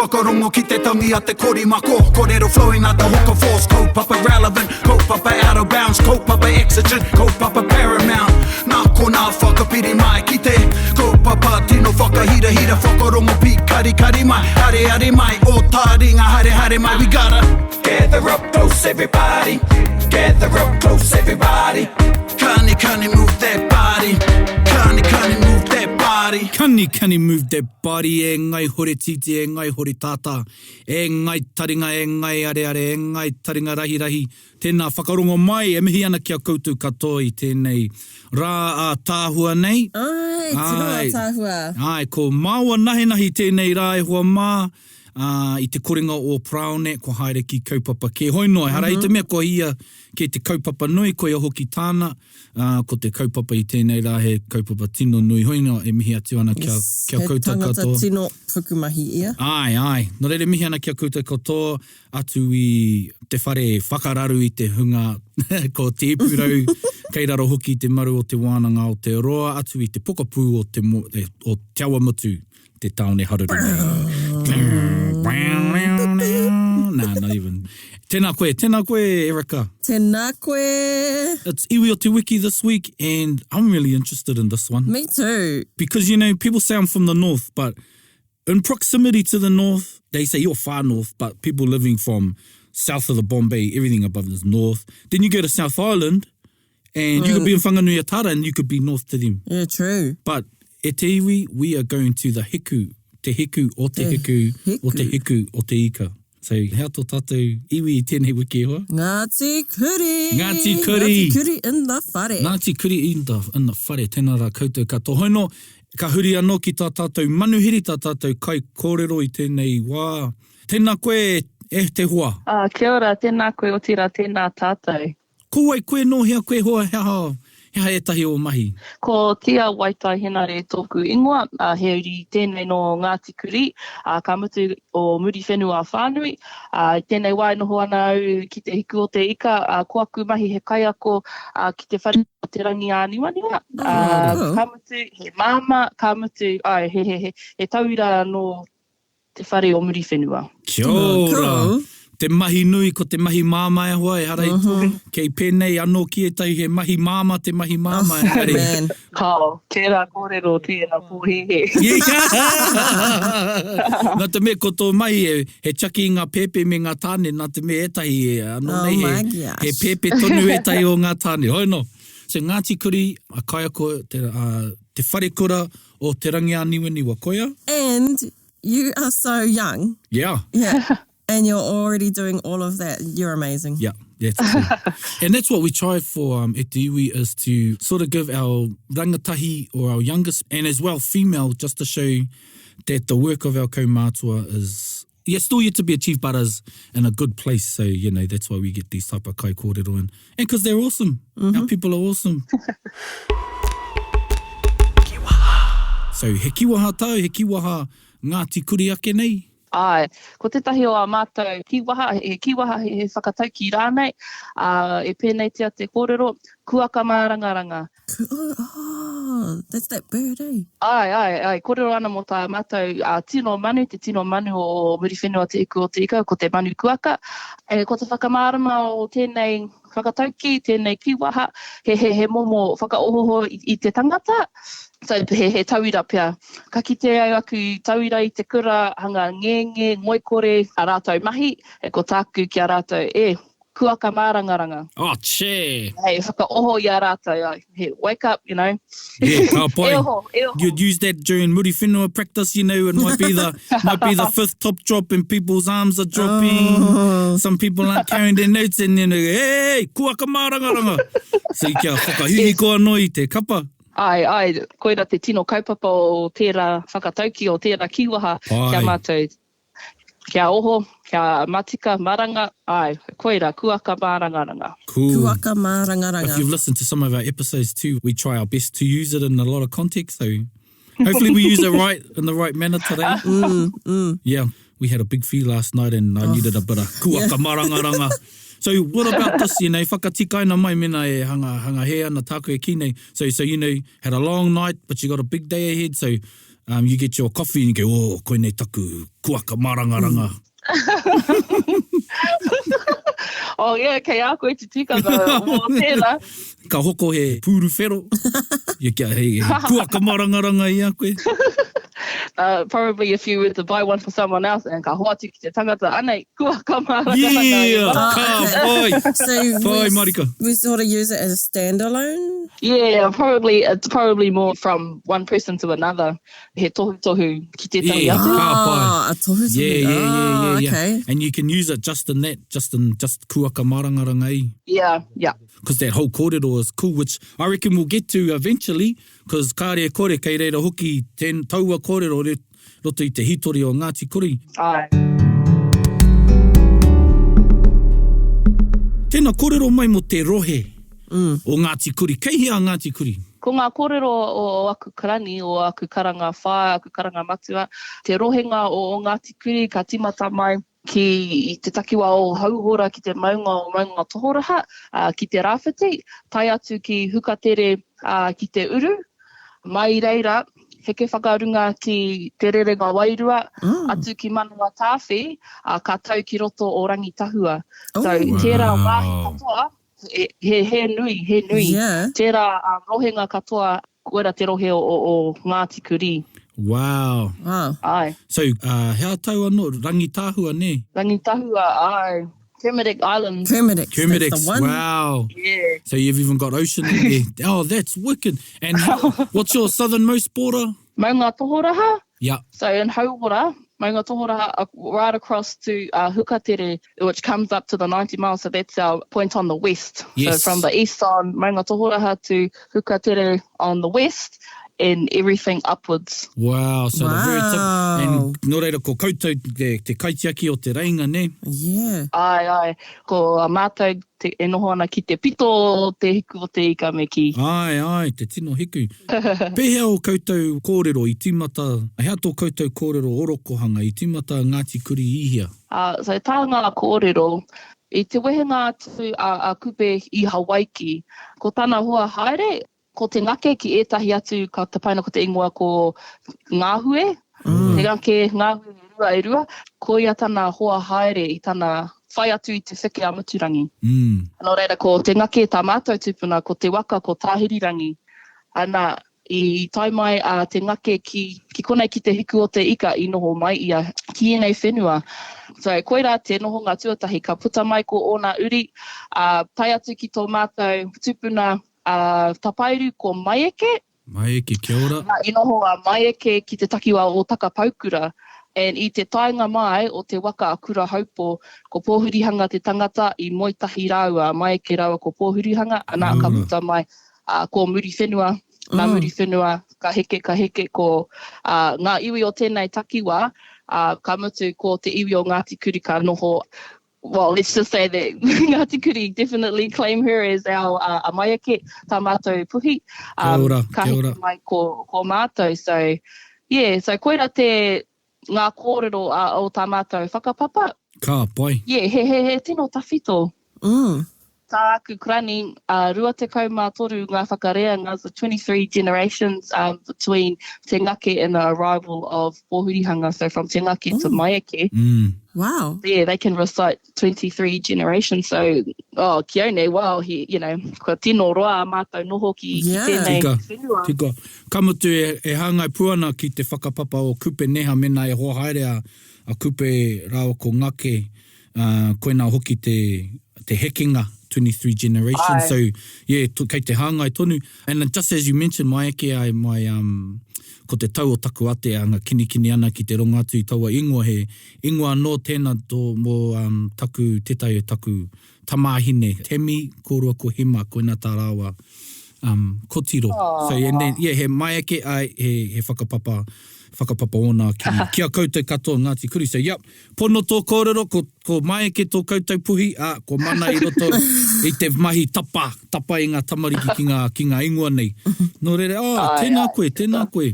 whakarongo ki te tangi a te kori mako. Kōrero flowing out the hook of force. Kaupapa relevant, kaupapa out of bounds, kaupapa exigent, kaupapa paramount. Nā ko nā whakapiri mai ki te kaupapa tino whakahira hira whakarongo pi kari kari mai. Hare hare mai, o Taringa hare hare mai. We gotta gather up close everybody. Gather up close everybody. Kani kani move that body. Kani kani move that body. Kani kani move that body. E ngai hore titi, e ngai hore tata. E ngai taringa, e ngai are are, e ngai taringa rahi rahi. Tēnā whakarongo mai, e mihi ana kia koutou katoa i tēnei rā a tāhua nei. Ai, tino a tāhua. Ai, ko māua nahi nahi tēnei rā e hua mā. I te korenga o Praone, ko haere ki kaupapa ke hoinoi. Hara i te mea ko ia ke te kaupapa nui, ko ia hoki tāna, ko te kaupapa i tēnei rā he kaupapa tino nui hoinoi, e mihi atu ana kia koutou katoa. He tangata tino pukumahi ia. Ai, ai. No reire mihi ana kia koutou katoa atu i te whare whakararu i te hunga ko te ipurau, kei raro hoki te maru o te wānanga o te roa, atu i te pokapū o te Te Awamutu, te taone haruru. Nah, not even. Tēnā koe, Erika. Tēnā koe. It's iwi o te Wiki this week, and I'm really interested in this one. Me too. Because, you know, people say I'm from the north, but in proximity to the north, they say you're far north, but people living from south of the Bombay, everything above is north. Then you go to South Island, and you could be in Whanganui-a-Tara, and you could be north to them. Yeah, true. But e te iwi, we are going to the hiku, te hiku o te hiku, o te hiku o te ika. So, hea tō tātou iwi I tēnei wiki hoa? Ngāti Kurī. Ngāti Kurī. Ngāti Kurī in the whare. Ngāti Kurī in the whare. Tēnā rā koutou katoa. Hoino, ka huri anō ki tā tātou manuhiri, tā tātou kai kōrero I tēnei wā. Tēnā koe e te hoa. Kia ora, tēnā koe o tira, tēnā tātou. Ko wai koe no hea koe hoa hea e tahi o mahi. Ko tia Waitai-Henare tōku ingoa, he uri tēnei no Ngāti Kurī, ka mutu o muri whenua whānui. Tēnei wai noho ana au ki te hiku o te ika, ko aku mahi he kai ako ki te whare o te rangi āniwaniwa. Ka mutu he māma, ka mutu, he tauira no te whare o muri whenua. Kia ora. Te mahi nui ko te mahi māma e hoa e hara I tō. Kei pēnei anō ki e tai he mahi māma, te mahi māma e hare. Man. Kao, kērā kōrero tēnā pōhehe. Nā te me ko tō mai he chaki I ngā pepe me ngā tāne, nā te me e tahi anō nei he pepe tonu e tai o ngā tāne. Hoi no. So Ngāti Kurī, a kai ako te whare kura o te rangi āniwaniwa koia. And you are so young. Yeah. Yeah. And you're already doing all of that. You're amazing. Yeah, that's true. And that's what we try for E Te Iwi, is to sort of give our rangatahi or our youngest, and as well female, just to show that the work of our kaumātua is still yet to be achieved, but is in a good place. So, you know, that's why we get these type of kai kōrero in. And because they're awesome. Our people are awesome. So, he kiwaha tau, he kiwaha Ngāti Kurī ake nei. Ai, ko te tahi o a mātou kiwaha he whakatau ki rānei, e pēnei tia te kōrero, kuaka mārangaranga. Oh, that's that bird, eh? Ai, kōrero ana mo tā mātou tino manu, te tino manu o muri whenua te iku o te ika, ko te manu kuaka. E ko te whakamārama o tēnei whakatauki, tēnei kiwaha, he momo whakaohoho I te tangata. So, he tauira pia. Ka kite au aku tauira I te kura, hanga ngenge, ngoikore, a rātou mahi, e ko tāku ki a rātou, kuaka mārangaranga. Oh, che! Hei, whakaoho I a rātou, he wake up, you know. Yeah, ka pai. Eoho. You'd use that during muri whenua practice, you know, it might be the fifth top drop and people's arms are dropping. Some people aren't carrying their notes and, you know, hey, kuaka mārangaranga. So, kia whakahiri koa noi te kapa. Ai, koira te tino kaupapa o tērā whakatauki, o tērā kiwaha, kia mātou. Kia oho, kia matika, maranga, koira, kuaka mārangaranga. Cool. Kuaka mārangaranga. If you've listened to some of our episodes too, we try our best to use it in a lot of context, so hopefully we use it right, in the right manner today. Yeah, we had a big fee last night and I needed a bit of kuaka mārangaranga. So what about this, you know, whakatikaina mai mena e hanga he ana tāku e kine. So, you know, had a long night, but you got a big day ahead. So you get your coffee and you go, oh, koe nei taku kuaka marangaranga. Oh, yeah, kei a koe te tikanga mō tēnā. Ka hoko he pūru whero. You get he kuaka marangaranga i a koe. Probably if you were to buy one for someone else and ka hoa tiki te tangata, anei, kuaka marangaranga. Yeah, ka pai. So Pai, Marika. we sort of use it as a standalone? Yeah, it's probably more from one person to another. He tohu ki te tahi Yeah, atu. ka pai. A tohu. Yeah. Okay. And you can use it just in that, just kuaka marangaranga i. Yeah. Because that whole kōrero is cool, which I reckon we'll get to eventually, because kāre kore kei reira hoki ten taua kōrero roto i te hitori o Ngāti Kurī. Ai. Tēnā kōrero mai mo te rohe o Ngāti Kurī. Kei hea Ngāti Kurī? Ko ngā kōrero o aku karani, o aku karanga whā, aku karanga matua, te rohenga o Ngāti Kurī ka timata mai ki te takiwa o hauhora ki te maunga tohoraha, ki te rāwhiti, tai atu ki hukatere ki te uru. Mai reira, heke whakarunga ki te rerenga wairua, atu ki manua tāwhi, ka tau ki roto o rangi tahua. So, tērā wāhi katoa, he nui. Yeah. Tērā rohenga katoa, koera te rohe o Ngāti Kurī. Wow. Ai. So, hea tau anō, rangi tāhua ne? Rangi tahua, ai. Kermadec Islands. Kermadec. That's the one. Wow. Yeah. So you've even got ocean in there. Oh, that's wicked. And what's your southernmost border? Maunga tohoraha. Yeah. So in Hauora, Maunga tohoraha, right across to Hukatere, which comes up to the 90 miles. So that's our point on the west. Yes. So from the east on Maunga tohoraha to Hukatere on the west, and everything upwards. Wow. So the very top. And nō reira ko koutou te kaitiaki o te reinga, ne? Yeah. Ai. Ko mātou e noho ana ki te pito te hiku o te ika me ki. Ai, te tino hiku. Pehea o koutou kōrero i tīmata, hea tō koutou kōrero orokohanga i tīmata Ngāti Kurī ihia? So tā ngā kōrero, i te wehenga atu a kupe i Hawaii, ko tāna hua haere, ko te ngake ki ētahi atu ka te paina ko te ingoa ko ngāhue, te ngake ngāhue e rua, ko ia tāna hoa haere i tāna whai atu i te whike a muturangi. Nō reira ko te ngake tā mātou tupuna, ko te waka ko tāhirirangi. Ana i tai mai a te ngake ki konei ki te hiku o te ika i noho mai ia ki enei whenua. So koira te noho ngā tuatahi ka puta mai ko ona uri, tai atu ki tō mātou tupuna tapairu ko Maieke. Maieke, kia ora. I noho a Maieke ki te takiwa o Takapaukura. And i te tainga mai o te waka a kura haupo, ko pōhurihanga te tangata i moitahi raua, Maieke raua ko pōhurihanga, ana ka puta mai ko muri whenua, nā muri whenua, ka heke ko ngā iwi o tēnei takiwa, ka mutu ko te iwi o Ngāti Kurī ka noho. Well, let's just say that Ngāti Kurī definitely claim her as our Maieke, tā mātou puhi. Ka heke mai ko mātou. So, yeah, so koira te ngā kōrero o tā mātou whakapapa. Ka pai. Yeah, he tino tawhito. Tā aku krani, rua te kaumātoru ngā whakarea, ngā 23 generations between te ngake and the arrival of pōhurihanga, so from te ngake to Maieke. Wow. Yeah, they can recite 23 generations, so, ki one, wow, ko tino roa mātou noho ki tēnei whenua. Tika. Kamutu e hāngai puana ki te whakapapa o kupe neha mena e hoa haere a kupe rao ko ngake, koina hoki te hekinga. 23 generations. So, yeah, kei te hāngai tonu. And just as you mentioned, Maieke, ko te tau o taku ate, anga kini ana ki te ronga atu i taua ingoa he. Ingoa no tēnā tō mō taku, te tai taku tamāhine. Temi, kōrua ko hema, koina tā rāua. Kotiro. So, and then, yeah, he Maieke, he whakapapa ona kia koutou katoa Ngāti Kurī. So, yep, pono tō kōrero, ko Maieke tō koutou puhi, ko mana i roto i te mahi tapa i ngā tamariki ki ngā ingoa nei. Nō rere, tēnā koe.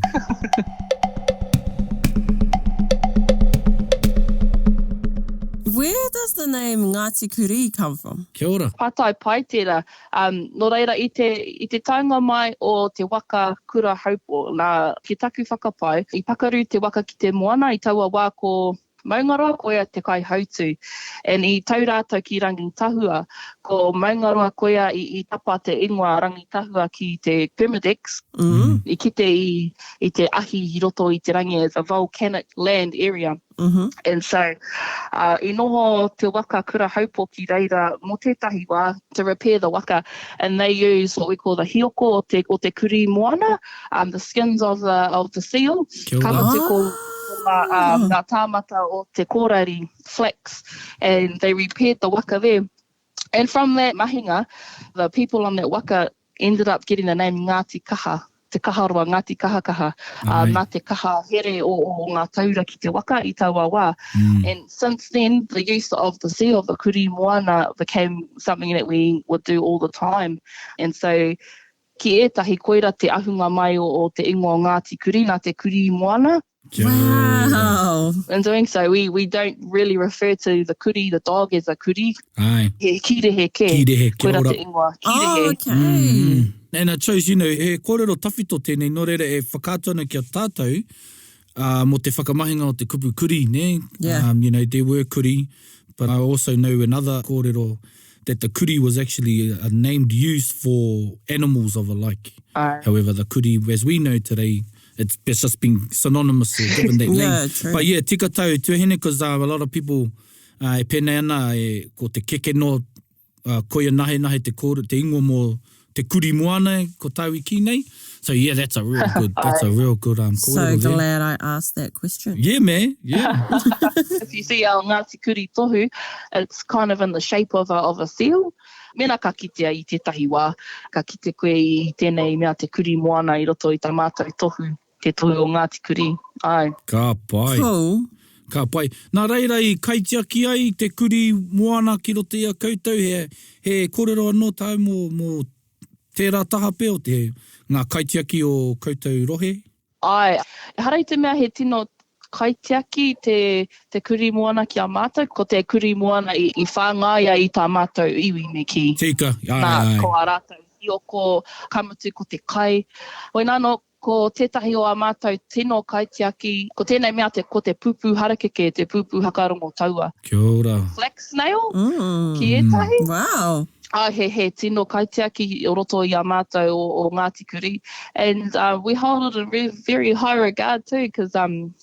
where does the name Ngāti Kurī come from? Kia ora. Pātai pai tērā. No reira, i te taunga mai o te waka kura haupo, nā ki taku whakapai, i pakaru te waka ki te moana, i taua wā ko maungaroa koea te kai hautu. And I tau rātou ki rangi tahua, ko maungaroa koea i tapa te ingoa rangi tahua ki te Permadex, i kite i te ahi i roto i te rangi as a volcanic land area. And so, I noho te waka kura haupo ki reira mo tētahi wā to repair the waka, and they use what we call the hioko o te kuri moana, the skins of the seal, kamatiko, ngā tāmata o te kōrari flax, and they repaired the waka there. And from that mahinga, the people on that waka ended up getting the name Ngāti Kaha. Te kaharoa, Ngāti Kaha, nā te kaha here o ngā taura ki te waka i taua wā. And since then, the use of the seal of the kuri moana became something that we would do all the time. And so, ki ētahi koira te ahunga mai o te ingoa Ngāti Kurī, nā te kuri moana. Wow. In doing so, we don't really refer to the kuri, the dog, as a kuri. Ai. He kirehe ke. Kirehe, kia Koira ora. te ingoa, kirehe. Oh, okay. And I chose, he kōrero tawhito tēnei, no reira e whakātona ki a tātou, mo te whakamahinga o te kupu kuri, ne? Yeah. There were kuri, but I also know another kōrero that the kuri was actually a name used for animals of a like. However, the kuri, as we know today, it's just been synonymous or given that name. True. But yeah, tika tau tuahine, because a lot of people e pēnei ana ko te keke no koia nahe te ingoa mo te kuri moana ko tau I ki nei. So yeah, that's a real good kōrero So there. glad I asked that question. Yeah, man. Yeah. If you see our Ngāti Kurī tohu, it's kind of in the shape of a seal. Mena ka kitea I tētahi wā, ka kite koe I tēnei mea te kuri moana I roto I tā mātou tohu, te tohu o Ngāti Kurī. Ai. Ka pai. Cool. Ka pai. Nā reira I kaitiaki ai te kuri moana ki roto I a koutou, he kōrero anō tau mō tērā taha pe o te ngā kaitiaki o koutou rohe? Ai. Harai te mea he tino kaitiaki te kuri moana ki a mātou, ko te kuri moana I whāngaia I tā mātou iwi me ki. Tika, Nā, ko a rātou hioko, kamatu ko te kai. Oi nāno, ko tētahi o a mātou tino kaitiaki, ko tēnei mea ko te pupu harakeke, te pupu hakarongo taua. Kia ora. Flax snail, ki ētahi. Wow. He tino kaitiaki o roto I a mātou o Ngāti Kurī. And we hold it in very, very high regard too, because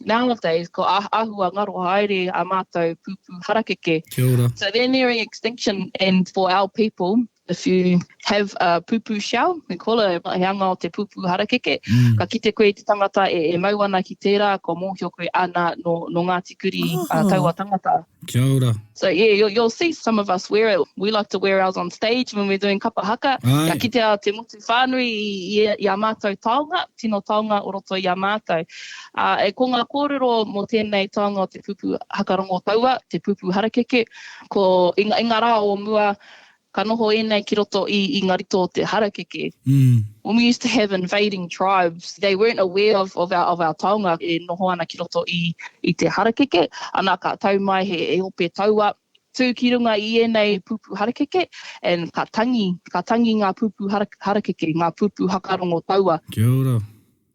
nowadays, ko ahua ngaro haere a mātou pupu harakeke. Kia ora. So they're nearing extinction, and for our people, if you have a pupu shell, we call it heanga o te pupu harakeke, ka kite koe te tangata e mau ana ki tērā, ko mōhio koe ana no Ngāti Kurī taua tangata. Kia ora. So yeah, you'll see some of us wear it. We like to wear ours on stage when we're doing kapa haka. Ka kite a te motu whānui I a mātou taonga, tino taonga o roto I a mātou. E ko ngā kōrero mo tēnei taonga o te pupu hakarongo taua, te pupu harakeke, ko inga rā o mua, ka noho ēnei ki roto I ngā rito o te harakeke. When we used to have invading tribes, they weren't aware of our taonga e noho ana ki roto I te harakeke. Ana ka tau mai he ope taua, tū ki runga I ēnei pupu harakeke, and ka tangi ngā pupu harakeke, ngā pupu hakarongo taua. Kia ora.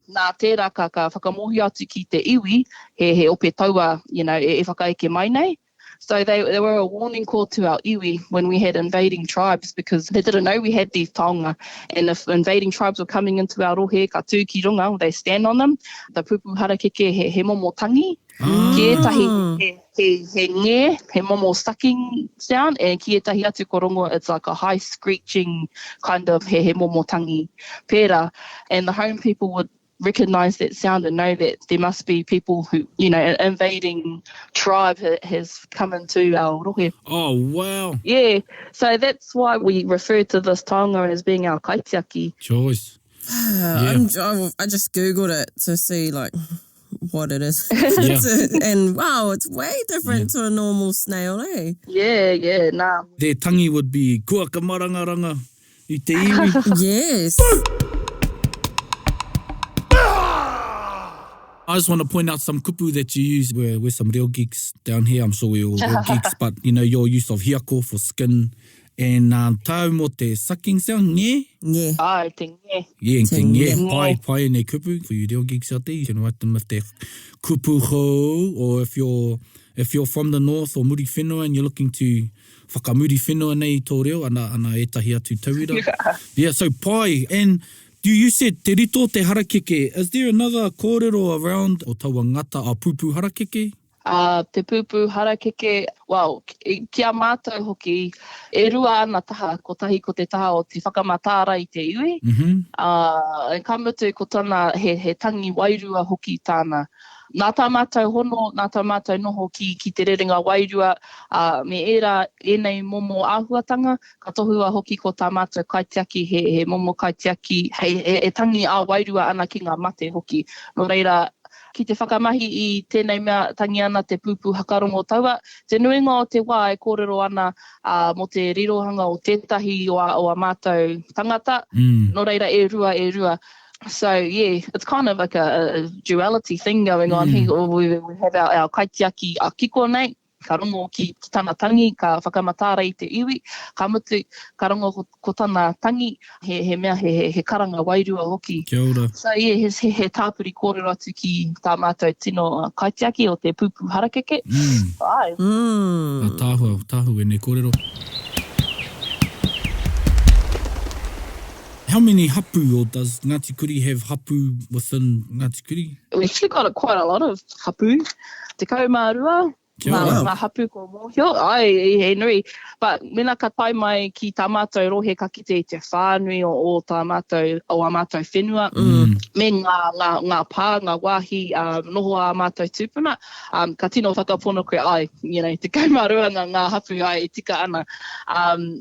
Nā tērā ka whakamohi atu ki te iwi, he ope taua, e whakaeke mai nei. So they were a warning call to our iwi when we had invading tribes, because they didn't know we had these taonga. And if invading tribes were coming into our rohe, ka tū ki runga, they stand on them. The pupu harakeke he momo tangi. Ki etahi he nge, he momo sucking sound. And ki etahi atu korongo, it's like a high screeching kind of he momo tangi pēra. And the home people would recognize that sound and know that there must be people who, an invading tribe has come into our rohe. Oh, wow. Yeah, so that's why we refer to this taonga as being our kaitiaki. Choice. Yeah. I just Googled it to see, what it is. Yeah. And wow, it's way different to a normal snail, eh? Yeah, nah. Their tangi would be kua ka marangaranga I te iwi. Yes. I just want to point out some kupu that you use. We're some real geeks down here. I'm sure we're all real geeks. But, your use of hiako for skin. And tau mo te sucking sound, nge? Yeah. Ai, te nge. Yeah, te nge. nge. Pai nei kupu. For you real geeks out there, you can write them if they're kupu ho, or if you're from the north or muri whenua and you're looking to whakamuri whenua nei tō reo, ana e tahia tu tauira. Yeah, so pai. And you said te rito te harakeke. Is there another kōrero around o taua ngata a pupu harakeke? Te pupu harakeke, well, kia mātou hoki, e rua ana taha, ko tahi ko te taha o te whakamatāra I te iwi. E ka mutu ko tana he tangi wairua hoki tāna. Nā tā mātou hono, nā tā mātou noho ki te rerenga wairua, me era enei momo āhuatanga, ka tohua hoki ko tā mātou kaitiaki, he momo kaitiaki, he tangi a wairua ana ki ngā mate hoki. No reira, ki te whakamahi I tēnei mea tangi ana te pupu hakarongo taua. Te nuinga o te wā e kōrero ana mo te rirohanga o tētahi o a mātou tangata. No reira e rua. So, yeah, it's kind of like a duality thing going on here. We have our kaitiaki a kiko nei, ka rongo ki tana tangi, ka whakamatāra I te iwi, ka mutu, ka rongo ko tana tangi, he mea he karanga wairua hoki. Kia ora. So, yeah, he tāpuri kōrero atu ki tā mātou tino kaitiaki o te pupu harakeke. Ai. Tāhua, nei kōrero. How many hapu, or does Ngāti Kurī have hapu within Ngāti Kurī? We actually got quite a lot of hapu. Te kaumārua, ngā hapu ko mōhio, he nui. But mena ka pai mai ki tā mātou rohe ka kite I te whānui o tā mātou, o a mātou whenua. Me ngā pā, ngā wāhi, noho a mātou tūpuna. Ka tino whakapono koe, te kaumārua ngā hapu, e tika ana.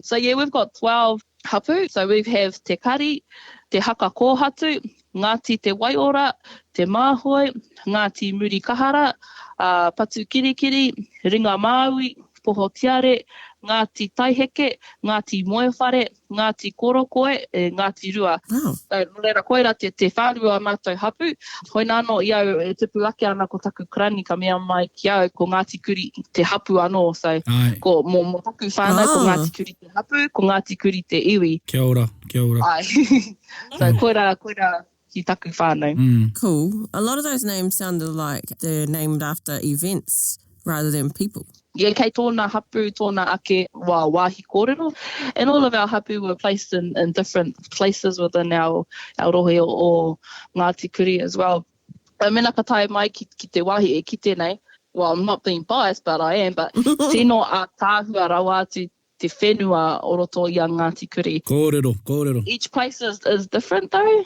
So yeah, we've got 12 hapu. So we have te kari, te haka kōhatu, Ngāti te waiora, te māhoi, Ngāti muri kahara, patu kirikiri, ringa māui, poho tiare, Ngāti taiheke, Ngāti moewhare, Ngāti korokoe, Ngāti rua. Wow. So, reira koera te whārua mātou hapu. Hoi nāno I au e tupu ake ana ko taku krani ka mea mai ki au ko Ngāti Kurī te hapu anō. So, ko mo taku whānau ko Ngāti Kurī te hapu, ko Ngāti Kurī te iwi. Kia ora. Ai. So, koera ki taku whānau. Cool. A lot of those names sounded like they're named after events rather than people. Yeah, kei tōna hapu, tōna ake wāhi kōrero. And all of our hapu were placed in different places within our rohe o Ngāti Kurī as well. Mena ka tae mai ki te wāhi e ki tēnei. Well, I'm not being biased, but I am. But tino a tāhua rawa atu te whenua o roto I a Ngāti Kurī. Kōrero. Each place is different though.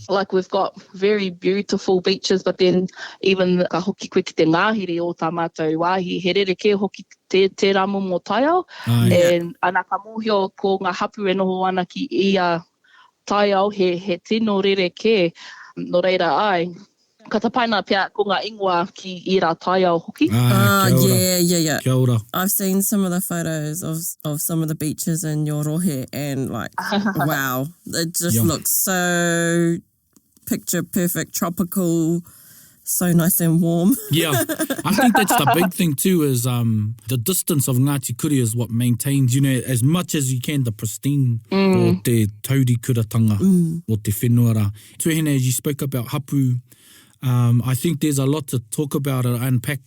Like we've got very beautiful beaches, but then even ka hoki koe ki te ngāhere o tā mātou wāhi, he rereke hoki te ramo mo taiao. And ana ka mōhio ko ngā hapu e noho ana ki ia taiao, he tino rereke. No reira ai. Ka tapaina pia ko ngā ingoa ki I rā taiao hoki. Yeah. Kia ora. I've seen some of the photos of some of the beaches in your rohe and like, wow, it just looks so picture perfect, tropical, so nice and warm. Yeah, I think that's the big thing too is the distance of Ngāti Kurī is what maintains, as much as you can, the pristine o te taurikuratanga o te whenuara. Tuahine, as you spoke about hapu, I think there's a lot to talk about and unpack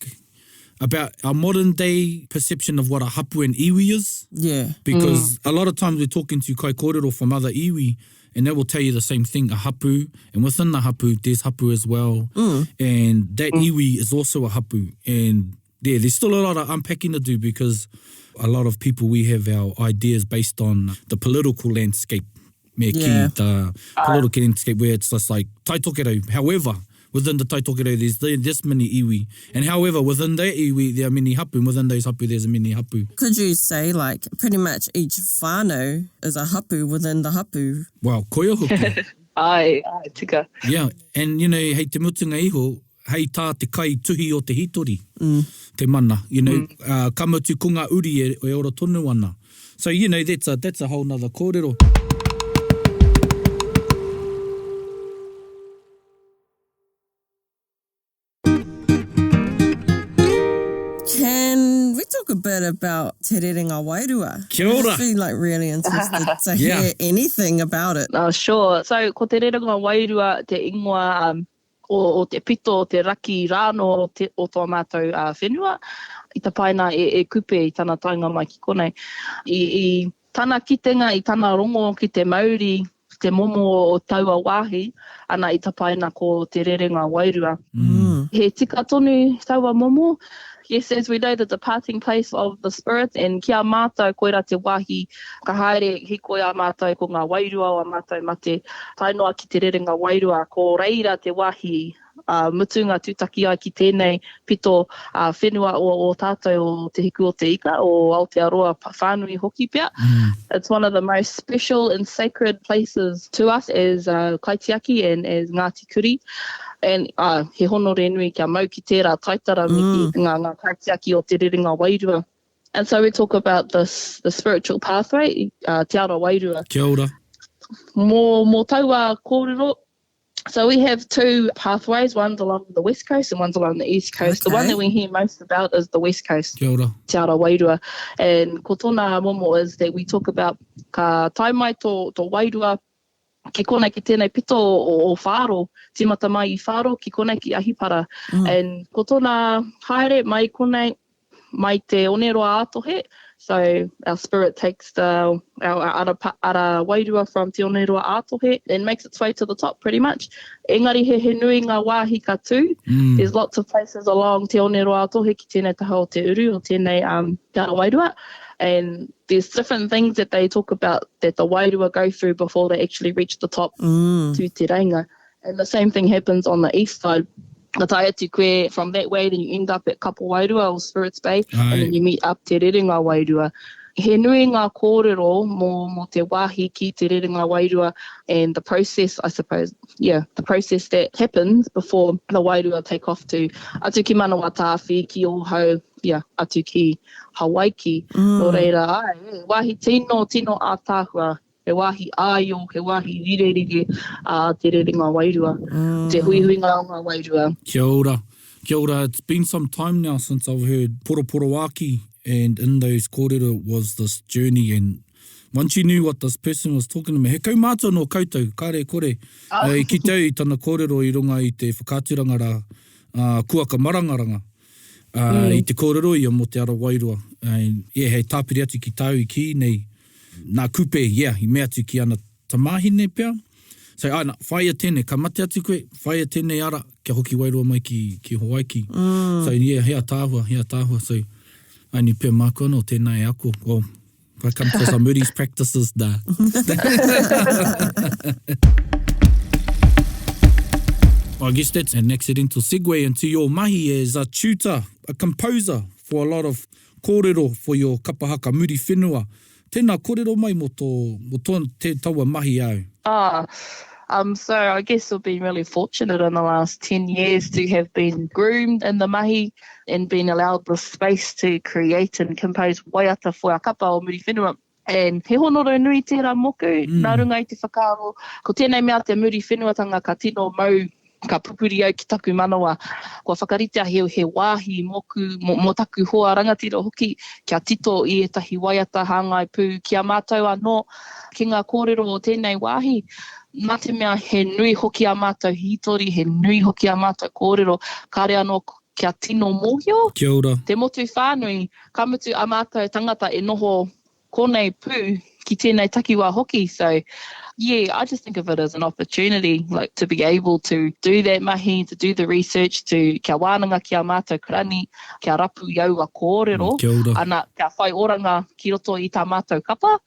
about our modern day perception of what a hapu and iwi is. Yeah. Because a lot of times we're talking to kai kōrero from other iwi and they will tell you the same thing, a hapu. And within the hapu, there's hapu as well. And that iwi is also a hapu. And there's still a lot of unpacking to do because a lot of people, we have our ideas based on the political landscape. The political landscape where it's just like taitokero. However, within the taitokero, there's this many iwi. And however, within that iwi, there are many hapu. And within those hapu, there's many hapu. Could you say, like, pretty much each whānau is a hapu within the hapu? Wow, koia hoki. Ai, tika. Yeah, and, hei te mutunga iho, hei tā te kai tuhi o te hitori, te mana, kamatu ko ngā uri e ora tonu ana. So, that's a whole nother kōrero. bit about Te Rerenga Wairua. Kia ora. I'd just be like really interested to hear anything about it. Sure. So, ko te rerenga wairua, te ingoa o te pito, o te raki rāno o tō mātou whenua, i ta paina e kupe i tana tainga mai ki konei. I tana kitenga, i tana rongo ki te Māori, te momo o taua wāhi, ana i ta paina ko te rerenga wairua. He tika tonu taua momo. Yes, as we know, the departing place of the spirit, and kia mātou koera te wāhi, ka haere he koe a mātou ko ngā wairua o a mātou ma te tainoa ki te rerenga wairua, ko reira te wāhi mutunga tūtaki ai ki tēnei pito whenua o tātou o te hiku o te ika, o Aotearoa whānui hoki pia. It's one of the most special and sacred places to us as Kaitiaki and as Ngāti Kurī. And he honore nui kia mau ki tērā taitara miki ngā kaitiaki o te rerenga wairua. And so we talk about the spiritual pathway, te ara wairua. Kia ora. Mō taua kōrero. So we have two pathways, one's along the west coast and one's along the east coast. Okay. The one that we hear most about is the west coast. Kia ora. Te ara wairua. And ko tōna momo is that we talk about ka taimai tō wairua, ki konei ki tēnei pito o whāro, timata mai I whāro, ki konei ki ahipara. And ko tōna haere mai konei, mai te oneroa ātohe. So our spirit takes our ara wairua from te oneroa ātohe and makes its way to the top pretty much. Engari he nui ngā wāhi ka tū. There's lots of places along te oneroa ātohe ki tēnei taha o te uru o tēnei te ara wairua. And there's different things that they talk about that the wairua go through before they actually reach the top to te reinga. And the same thing happens on the east side. The tahia koe, from that way, then you end up at Kapo Wairua or Spirits Bay, and then you meet up te rerenga wairua. He nui ngā kōrero mō te wāhi ki te rerenga wairua, and the process, I suppose, the process that happens before the wairua take off to atu ki manawa tāwhi, ki ohau, atu ki Hawaii. No reira, wāhi tino a tāhua, he wāhi āio, he wāhi rirerire te rerenga wairua, te huihuinga o ngā wairua. Kia ora. Kia ora. It's been some time now since I've heard Poro and in those kōrero was this journey, and once you knew what this person was talking about, he kaumātua no koutou, kare kore, ki tau I tana kōrero I runga I te whakāturanga rā, kuaka marangaranga, I te kōrero I mo te ara wairua. Hei tāpiri atu ki tau I ki nei, nā kupe, I mea atu ki ana tamahine pia. So, whaia tēnei, ka mate atu koe, whaia tēnei ara, kia hoki wairua mai ki Hawaii. So, hea tāhua. So, aini pia mākua no tēnei ako. Well, if I come to some of these practices, da. I guess that's an accidental segue into your mahi as a tutor, a composer for a lot of kōrero for your kapahaka muri whenua. Tēnā kōrero mai mo te taua mahi au. So I guess I've been really fortunate in the last 10 years to have been groomed in the mahi and been allowed the space to create and compose waiata for our kapa o muri whenua. And he honoro nui tērā moku, nā runga I te whakaaro. Ko tēnei mea te muri whenuatanga ka tino mau, ka pupuri au ki taku manawa. Kua whakaritea he wāhi moku, mo taku hoa rangatira hoki, kia tito I etahi waiata hāngai pū, kia mātou anō, ki ngā kōrero o tēnei wāhi. Nā te mea he nui hoki a mātou hitori, he nui hoki a mātou kōrero, kāre anō kia tino mōhio. Kia ora. Te motu whānui, ka mutu a mātou tangata e noho konei pū ki tēnei takiwā hoki. So, I just think of it as an opportunity, like to be able to do that mahi, to do the research, to kia wānanga ki a mātou krani, kia rapu iau a kōrero, ana kia whai oranga ki roto I tā mātou kapa.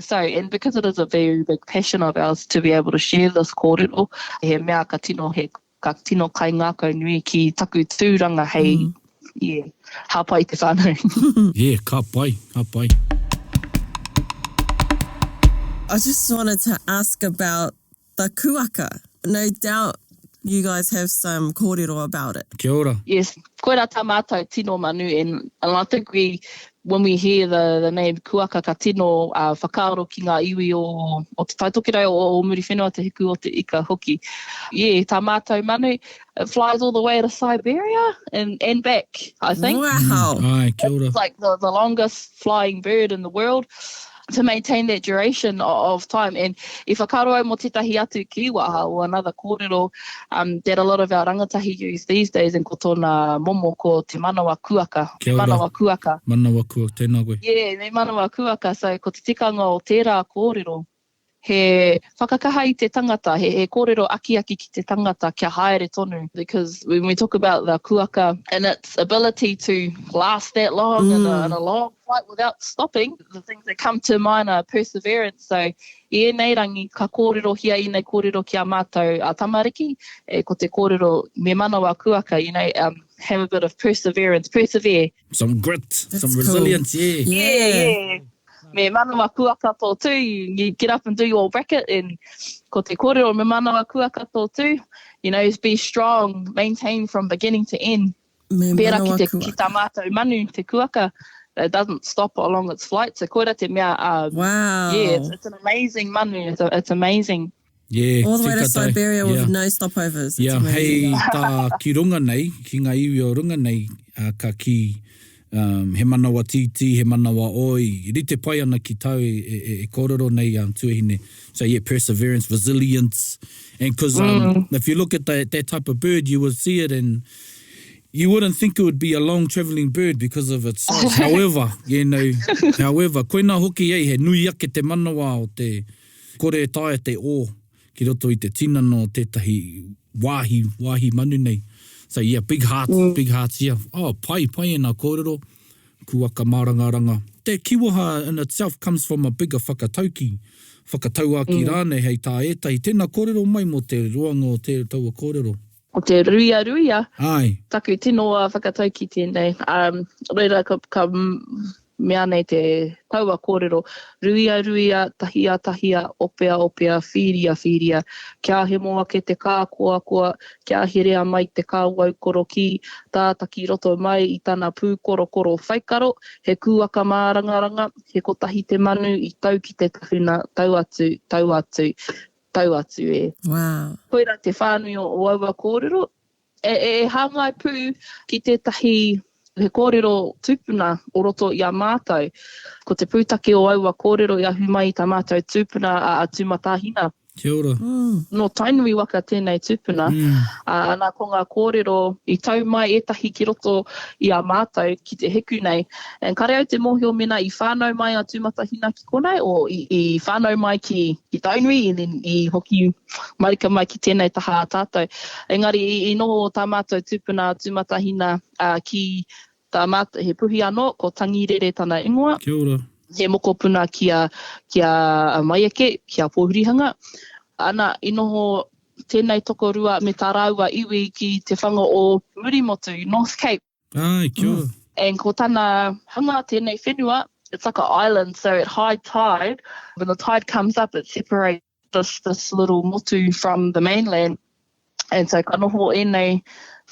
So, and because it is a very big passion of ours to be able to share this kōrero, he mea ka tino kai ngākau nui ki taku tūranga hei, hāpai te whānau. Ka pai. I just wanted to ask about the kuaka. No doubt you guys have some kōrero about it. Kia ora. Yes, koera tā mātou tino manu, and I think when we hear the name kuaka ka tino, whakaaro ki ngā iwi o te taitokirau o muri whenua te hiku o te ika hoki. Yeah, tā mātou manu, it flies all the way to Siberia and back, I think. Wow. Ai, kia ora. It's like the longest flying bird in the world, to maintain that duration of time. And if whakaaro ai mo tetahi atu ki waha or another kōrero that a lot of our rangatahi use these days, and ko tōna momo ko te manawa kuaka. Kia ora. Manawa kuaka. Manawa kuaka, tēnā koe. Yeah, me manawa kuaka. So ko te tikanga o tērā kōrero, he whakakaha i te tangata, he kōrero aki ki te tangata kia haere tonu. Because when we talk about the kuaka and its ability to last that long in a long flight without stopping, the things that come to mind are perseverance. So e nei rangi ka kōrero hia i nei kōrero ki a mātou a tamariki, ko te kōrero me manawa kuaka, have a bit of perseverance, persevere. Some grit, That's some resilience, cool. yeah. Yeah. Me manawa kuaka tō tū, you get up and do your bracket, and ko te kōrero me manawa kuaka tō tū, be strong, maintain from beginning to end. Me Pērā manawa ki kuaka. tā mātou manu, te kuaka, it doesn't stop along its flight. So koera te mea, Wow. yeah, it's an amazing manu, it's amazing. Yeah, All the way to tika tai. Siberia with Yeah. no stopovers. It's Yeah, amazing. hei tā ki runga nei, ki ngā iwi o runga nei, ka ki he manawa titi, he manawa oi, rite pai ana ki tau e kōrero nei tuahine. So yeah, perseverance, resilience, and because if you look at that type of bird, you would see it and you wouldn't think it would be a long travelling bird because of its size. However, koe nā hoki ei, he nui ake te manawa o te kore tae te o, ki roto i te tinana o tētahi wāhi manu nei. So yeah, big hearts here. Oh, pai e nā kōrero, kuaka mārangaranga. Te kiwaha in itself comes from a bigger whakatauaki rāne, hei tā etahi. Tēnā kōrero mai mo te roanga o te taua kōrero. O te Ruia, Ai, taku tino a whakatauki tēnei. Reira ka mea nei te taua kōrero. Ruia, tahia, opea, whiria. Kia he moa ke te kā kua, kia herea mai te kā waukoro ki, tātaki roto mai i tana pūkoro whaikaro, he kuaka mārangaranga, he kotahi te manu i tau ki te tawhina, tau atu e. Wow. Koera te whānui o aua kōrero, e hangai pū ki tētahi he kōrero tūpuna o roto i a mātou. Ko te pūtake o aua kōrero i ahu mai i tā mātou tūpuna a tūmatahina. kia ora. No tainui waka tēnei tūpuna. Nā ko ngā kōrero i tau mai etahi ki roto i a mātou ki te heku nei. And kare au te mōhio mena i whānau mai a tūmatahina ki konei, o i whānau mai ki tainui, and then i hoki marika mai ki tēnei taha a tātou. Engari, i noho tā mātou tūpuna tūmatahina ki tā mātou he puhi anō, ko tangirere tana ingoa. Kia ora. He mokopuna kia maiake, kia pōhurihanga. Ana, i noho tēnei toko rua me tā rāua iwi ki te whanga o Murimotu, North Cape. Ai, kia ora. And ko tāna hanga tēnei whenua, it's like an island, so at high tide, when the tide comes up, it separates this little motu from the mainland. And so ka noho e nei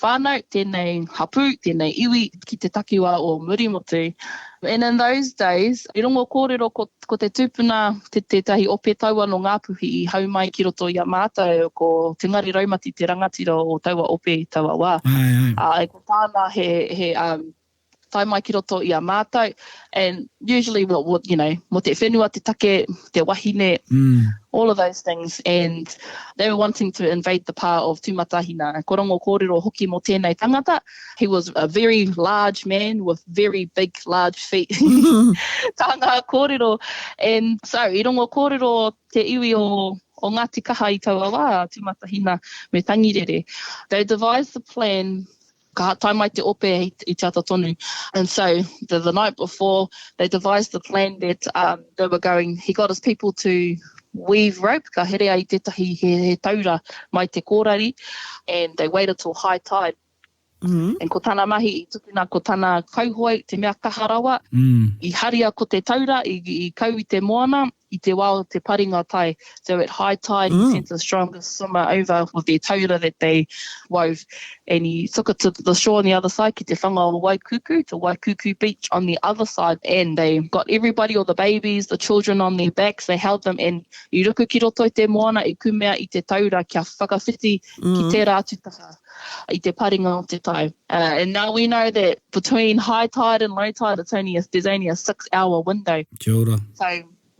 whānau, tēnei hapu, tēnei iwi ki te takiwa o Murimotu. And in those days, i rongo kōrero ko te tūpuna, tētahi ope taua no Ngāpuhi i hau mai ki roto i a mātou, ko te ngari raumati te rangatira o taua ope taua wā. Ai. Ko tāna he tai mai ki roto i a mātou, and usually, mo te whenua, te take, te wahine, all of those things, and they were wanting to invade the pa of tūmatahina. Ko rongo kōrero hoki mo tēnei tangata. He was a very large man with very big, large feet. Tanga kōrero. And so, i rongo kōrero te iwi o Ngāti Kaha i taua wā, tūmatahina me tangirere. They devised the plan. Ka tai mai te ope i te ata tonu. And so the night before, they devised the plan that they were going, he got his people to weave rope, ka here ai tētahi he taura mai te kōrari, and they waited till high tide. And ko tāna mahi i tukuna ko tāna kauhoi, te mea kaharawa, i haria ko te taura, i kau i te moana, I te wā o te paringa tai. So at high tide, he sends the strongest swimmer over with their taura that they wove. And he took it to the shore on the other side, ki te whanga o Waikuku, to Waikuku Beach on the other side. And they got everybody, all the babies, the children on their backs, they held them. And I ruku ki roto i te moana, I kumea i te taura, kia whakawhiti ki te rātutaka i te paringa o te tai. And now we know that between high tide and low tide, there's only a 6-hour window. Kia ora. So,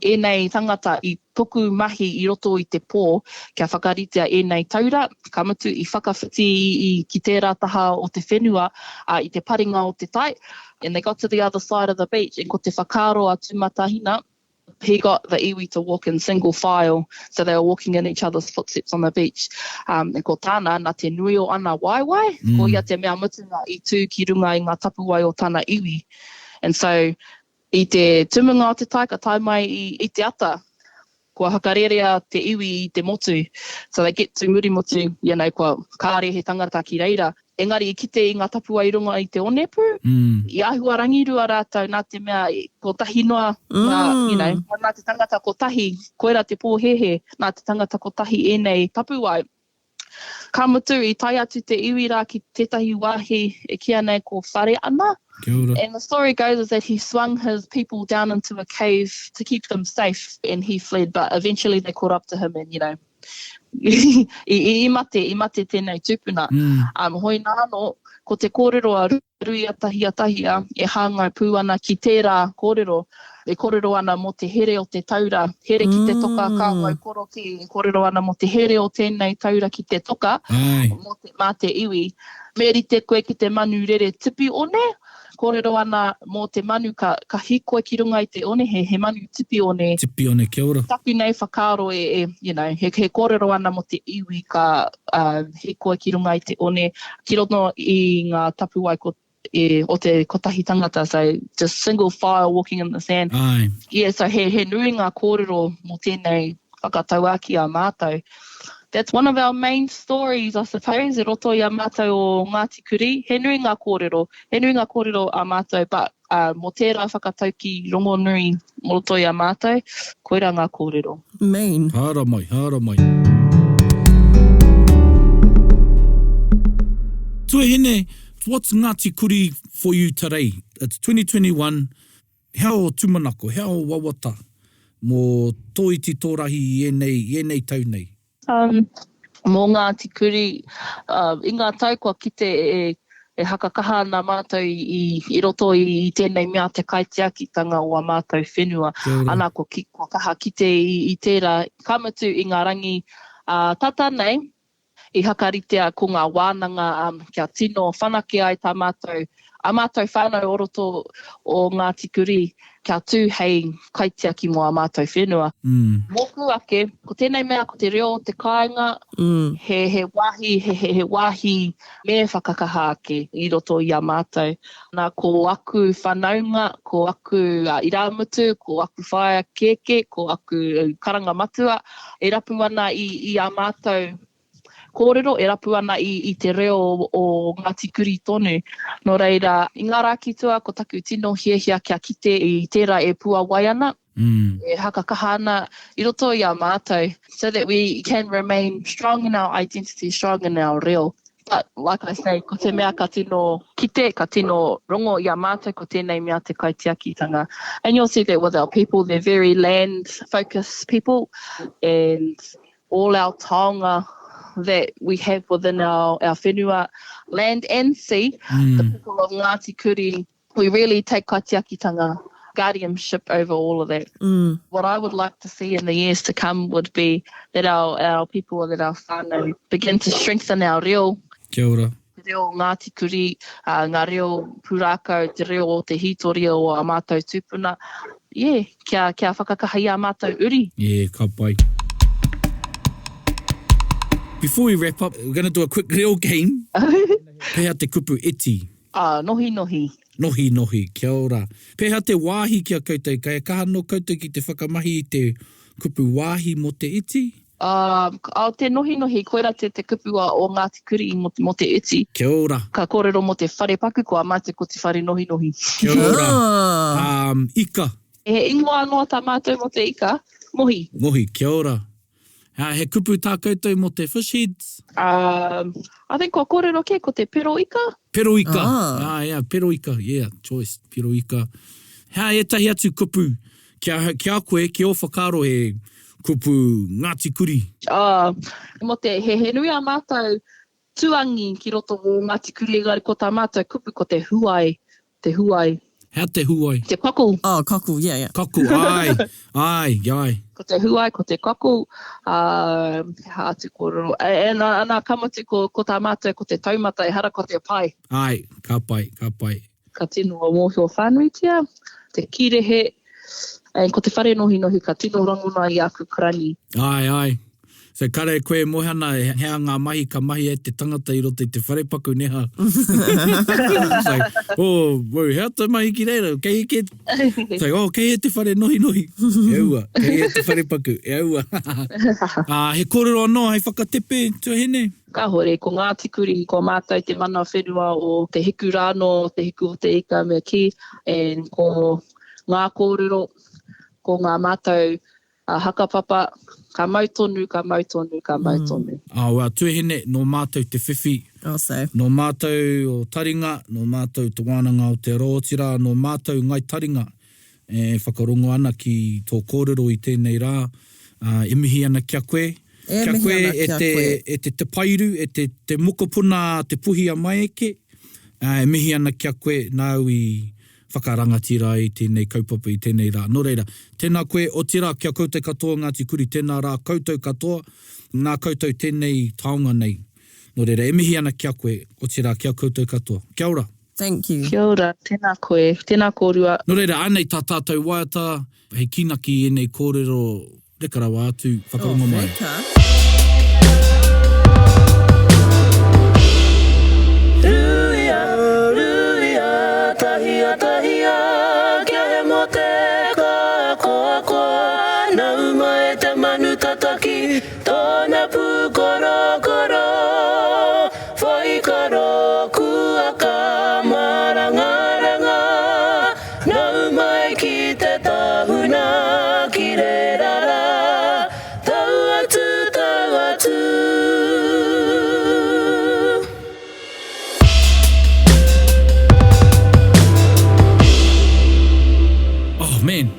ēnei tangata I tuku mahi I roto I te pō, kia whakaritea ēnei taura, ka mutu I whakawhiti I ki tērā taha o te whenua, I te paringa o te tai, and they got to the other side of the beach, and ko te whakaro a tūmatahina, he got the iwi to walk in single file, so they were walking in each other's footsteps on the beach. And ko tāna, nā te nui o ana waiwai, ko ia te mea mutunga I tū ki runga I ngā tapuwai o tāna iwi. And so, I te tumunga o te tai, ka tai mai I te ata, kua hakarerea te iwi I te motu. So they get to muri motu, kua kāre he tangata ki reira. Engari I kite I ngā tapua I runga I te onepu. I ahua rangirua rātou nā te mea ko tahi noa, nā te tangata ko tahi, koera te pōhehe, nā te tangata ko tahi ēnei tapuai. Ka mutu I tai atu te iwi rā ki tētahi wāhi e kia nei ko whare ana. And the story goes is that he swung his people down into a cave to keep them safe and he fled, but eventually they caught up to him and, I mate tēnei tūpuna. Hoi nāno, ko te kōrero a Ruia tahia, e hāngai pū ana ki tērā kōrero. E kōrero ana mo te here o te taura. Here ki te toka, kāwai koro ki, e kōrero ana mo te here o tēnei taura ki te toka, mā te iwi. Meri te koe ki te manu rere tipi one, kōrero ana mo te manu ka hikoe ki runga I te one, he manu tipi one. Tipi one, kia ora. Taku nei whakaro he kōrero ana mo te iwi ka hikoe ki runga I te one. Ki rono I ngā tapuai o te kotahi tangata, so just single file walking in the sand. Yeah, so he nui ngā kōrero mo tēnei whakatauaki a mātou. That's one of our main stories, I suppose, e roto I a mātou o Ngāti Kurī. He nui ngā kōrero a mātou, but mo tērā whakatauki rongo nui mo roto I a mātou, koira ngā kōrero. Main. Hara mai. Tuahine, what's Ngāti Kurī for you today? It's 2021. How tumanako, how wawata mō tōiti tōrahi ienei tau nei? Mō Ngāti Kurī, I ngā tau kua kite e hakakaha nā mātou I roto I tēnei mea te kaitiakitanga o a mātou whenua. Ana kua kaha kite I tērā kamutu I ngā rangi tata nei, I hakaritea ko ngā wānanga kia tino whanake ai tā mātou. A mātou whānau o roto o Ngāti Kurī, kia tū hei kaitiaki mo a mātou whenua. Moku ake, ko tēnei mea, ko te reo o te kāinga, he wāhi me whakakaha ake I roto I a mātou. Nā ko aku whanaunga, ko aku iramutu, ko aku whaia keke, ko aku karanga matua, e rapu ana I a mātou kōrero e rapu ana I te reo o Ngāti Kurī tonu. Nō reira, I ngā rā kitua, ko taku tino hiahia kia kite I tērā e pua wai ana, e hakakaha ana I roto I a mātou, so that we can remain strong in our identity, strong in our reo. But like I say, ko te mea ka tino kite, ka tino rongo I a mātou, ko tēnei mea te kaitiakitanga. And you'll see that with our people, they're very land-focused people, and all our taonga that we have within our whenua, land and sea, the people of Ngāti Kurī, we really take kaitiakitanga guardianship over all of that. What I would like to see in the years to come would be that our people, that our whānau begin to strengthen our reo. Kia ora. Te reo Ngāti Kurī, ngā reo pūrākau, te reo o te hitori o a mātou tūpuna. Yeah, kia whakakaha I a mātou uri. Yeah, ka pai. Before we wrap up, we're going to do a quick reo game. Pēhea te kupu eti. Nohi. Nohi, kia ora. Pēhea te wāhi kia koutou, kai kaha no koutou ki te whakamahi I te kupu wāhi mo te eti? Ao te nohi, koera te kupu o Ngāti Kurī mo te eti. Kia ora. Ka kōrero mo te whare paku, ko a mate ko te whare nohi. Kia ora. Ika. E ingoa noa tā mātou mo te ika. Mohi. Mohi, kia ora. He kupu tā koutou mo te fish heads? I think ko kōrero ke, ko te peroika. Peroika. Yeah, peroika. Yeah, choice, peroika. E tahi atu kupu. Kia koe, kia o whakaro he kupu Ngāti Kurī. Mo te he nui a mātou tuangi ki roto o Ngāti Kurī, engari ko tā mātou kupu ko te huai. Te huai. Hea te huai? Te kaku. Oh, kaku, yeah. Kaku, ai. Ko te huai, ko te kaku, ha atu kōrero. E nā kamati ko tā mātou ko te taumata e hara ko te pai. Ai, ka pai. Ka tino o mōhio whānuitia, te kirehe, ko te whare nohi ka tino ranguna I aku karani. Ai. So kare koe mohana hea ngā mahi ka mahi e te tangata I roto I te wharepaku neha. So, hea te mahi ki reira, kei ke... So, kei e te whare nohi. Eua, kei e te wharepaku, eua. He kōrero anō, hei whakatepe, tuahine. Ka hore, ko Ngāti Kurī, ko mātou te mana whenua o te hiku rāno, te hiku o te ika mea ki, and ko ngā kōrero, ko ngā mātou hakapapa, ka mautonu. Wā, tuahine, nō mātou te whiwhi. Also. Nō mātou o Taringa, nō mātou te wānanga o te Aotearoa, nō mātou ngai Taringa. Whakarongo ana ki tō kōrero I tēnei rā. E mihi ana kia koe. Kia koe e te pairu, e te mokopuna, te puhi a mai eke. E mihi ana kia koe nāu I whakarangatira I tēnei kaupapa I tēnei rā. Nō reira, tēnā koe o tira kia koutou katoa Ngāti Kurī, tēnā rā koutou katoa, ngā koutou tēnei taonga nei. Nō reira, e mihi ana kia koe o tira kia koutou katoa. Kia ora. Thank you. Kia ora, tēnā koe, tēnā kōrua. Nō reira, anei tā tātou waiata, hei kinaki e nei kōrero rekarawa atu, whakarongo mai. Ruia, tahia, kia he mo te koa, na uma e te manu tataki, tōna pū koro, whaikaro kuaka, maranga, na uma e ki te tahuna, ki re rara, tau atu. Man,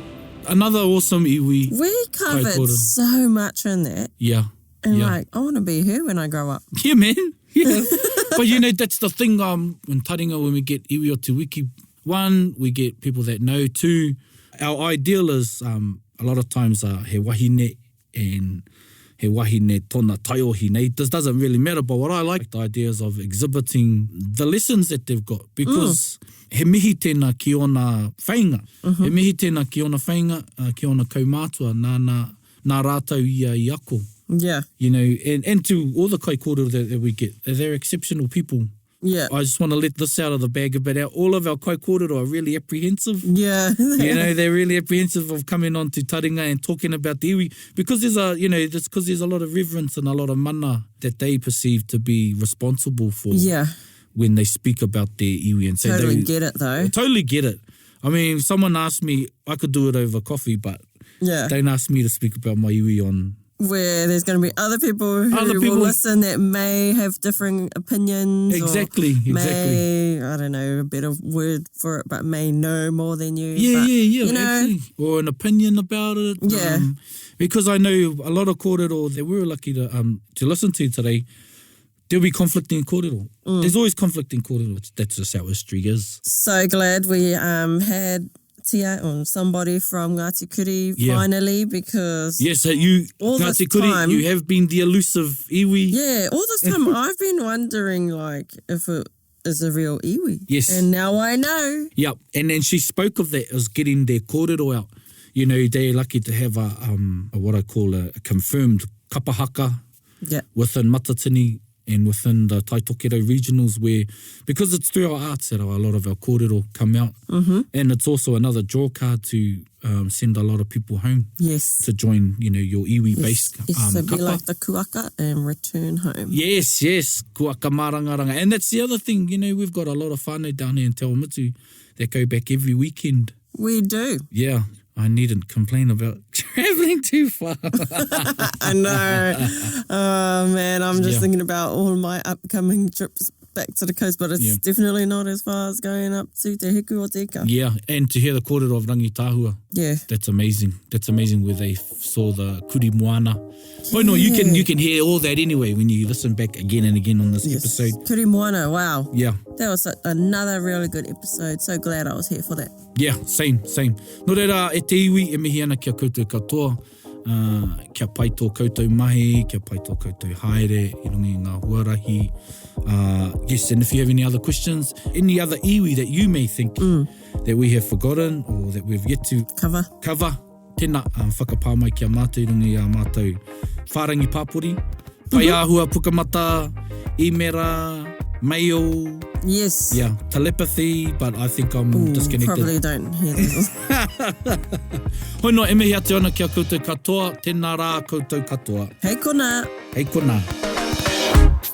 another awesome iwi. We covered so much in that. Yeah. And like, I want to be her when I grow up. Yeah, man. Yeah. But you know, that's the thing in Taringa when we get iwi o te Wiki. One, we get people that know. Two, our ideal is a lot of times he wahine and he wahine tōna taiohine. This doesn't really matter, but what I like the ideas of exhibiting the lessons that they've got because he mihi tēnā ki ona whainga. He mihi tēnā ki ona whainga, ki ona kaumātua, nā rātau ia I ako. Yeah. You know, and to all the kai kōrero that we get, they're exceptional people. Yeah. I just want to let this out of the bag a bit. All of our kai kōrero are really apprehensive. Yeah. You know, they're really apprehensive of coming on to Taringa and talking about the iwi because there's a lot of reverence and a lot of mana that they perceive to be responsible for. Yeah. When they speak about their iwi. And so totally get it though. Totally get it. I mean, someone asked me, I could do it over coffee, but don't ask me to speak about my iwi on... Where there's going to be other people who will listen that may have different opinions. Exactly. May, I don't know, a better word for it, but may know more than you. Yeah, but, you know, or an opinion about it. Yeah. Because I know a lot of kōrero that we were lucky to listen to today, there'll be conflicting kōrero. There's always conflicting kōrero. That's just how history is. So glad we had... somebody from Ngāti Kurī finally because all Ngāti Kurī, you have been the elusive iwi. Yeah, all this time I've been wondering like if it is a real iwi. Yes. And now I know. Yep. And then she spoke of that as getting their kōrero out. You know, they're lucky to have a what I call a confirmed kapahaka within Matatini and within the Taitokero regionals where, because it's through our arts that a lot of our kōrero come out. And it's also another draw card to send a lot of people home. Yes. To join, you know, your iwi-based so be like the kuaka and return home. Yes, kuaka marangaranga. And that's the other thing, you know, we've got a lot of whānau down here in Te Awamutu that go back every weekend. We do. Yeah. I needn't complain about travelling going too far. I know. Oh, man, I'm just thinking about all my upcoming trips back to the coast, but it's definitely not as far as going up to Te Hiku o Te Ika. Yeah, and to hear the kōrero of Rangitahua. Yeah. That's amazing. That's amazing where they saw the Kuri moana. Oh no, you can hear all that anyway when you listen back again and again on this episode. Kuri moana, wow. Yeah. That was another really good episode. So glad I was here for that. Yeah, same. No reira, e te iwi, e mihi ana kia koutou katoa. Kia pai tō koutou mahi, kia pai tō koutou haere, i rungi ngā huarahi. Yes, and if you have any other questions, any other iwi that you may think that we have forgotten or that we've yet to cover, tēnā whakapā mai kia mātou i rungi a mātou whārangi pāpori. Pai āhua pukamata, imera, mail. Yes. Yeah, telepathy, but I think I'm disconnected. Probably don't hear this. Hoi no, e mihi ate ona kia koutou katoa, tēnā rā koutou katoa. Hei kona. Hei kona.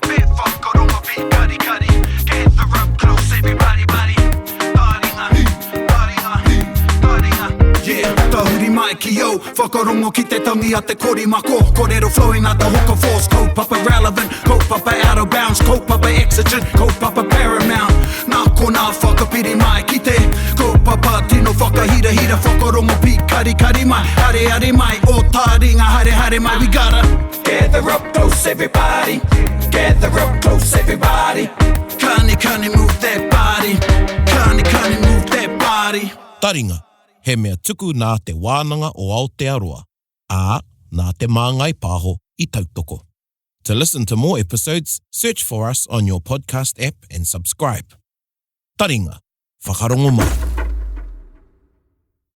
Bit whakaronga pi kari kari. Gather up close everybody buddy. Taringa. Yeah, tahuri mai ki o. Whakarongo ki te tangi a te kori mako. Kōrero flowing at the hook of force. Kaupapa relevant, kaupapa out of bounds. Kaupapa exigent, kaupapa paramount. Nā kona whakapiri mai ki te. Kaupapa tino whakahira whakarongo pi kari kari mai. Hare mai, o taringa hare mai. We gotta gather up close everybody. Gather up close everybody. Kani move that body. Kani move that body. Taringa, he mea tuku nā te wānanga o Aotearoa, ā nā te māngai pāho I tautoko. To listen to more episodes, search for us on your podcast app and subscribe. Taringa, whakarongo mai.